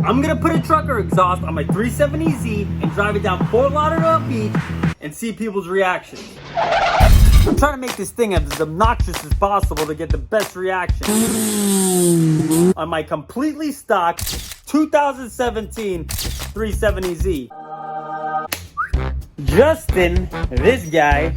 I'm gonna put a trucker exhaust on my 370Z and drive it down Fort Lauderdale Beach and see people's reactions. I'm trying to make this thing as obnoxious as possible to get the best reaction on my completely stock 2017 370Z. Justin, this guy,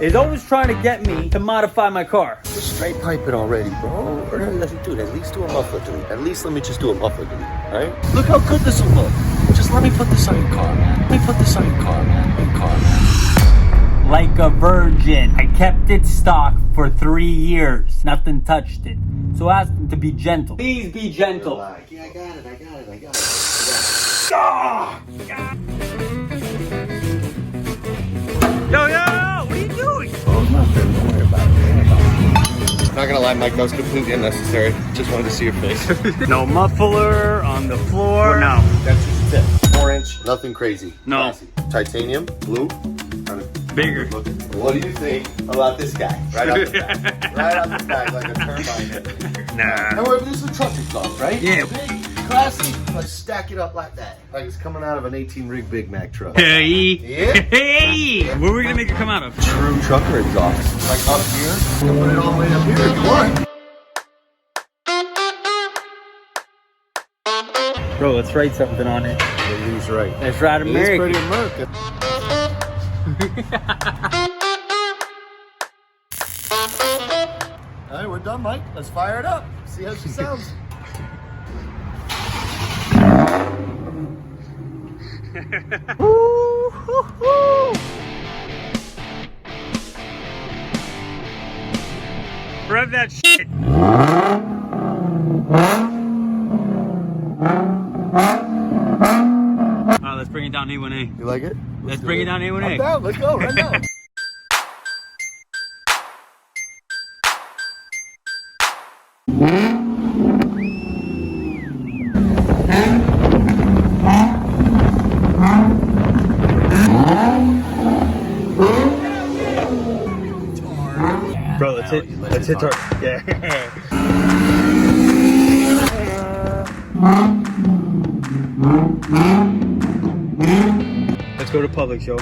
is always trying to get me to modify my car. Just straight pipe it already, bro. Or dude, at least do a muffler delete. At least let me just do a muffler delete, alright? Look how good this will look. Just let me put this on your car, man. Let me put this on your car, man. Your car, man. Like a virgin. I kept it stock for 3 years. Nothing touched it. So ask him to be gentle. Please be gentle. Yeah, I got it. Ah! Yo, what are you doing? Oh, nothing. Don't worry about it. Not gonna lie, Mike, that was completely unnecessary. Just wanted to see your face. No muffler on the floor. No. That's just it. 4-inch, nothing crazy. No. Classy. Titanium, blue. Bigger. What do you think about this guy? Right off the bat. Right off the bat, like a turbine. Nah. However, this is a truck exhaust, right? Yeah. Big, classy. Let's stack it up like that. Like it's coming out of an 18 rig Big Mac truck. Hey. Yeah? Hey. What are we gonna make it come out of? True trucker exhaust. Like up here. We'll put it all the way up here if you want. Bro, let's write something on it. He's right. Let's write American. He's pretty American. All right, we're done, Mike. Let's fire it up. See how she sounds. Rev that shit. Alright, let's bring it down A1A. You like it? Let's bring it down A1A. I'm down. Let's go right now. Bro, let's hit target. Yeah. Let's go to Publix, yo.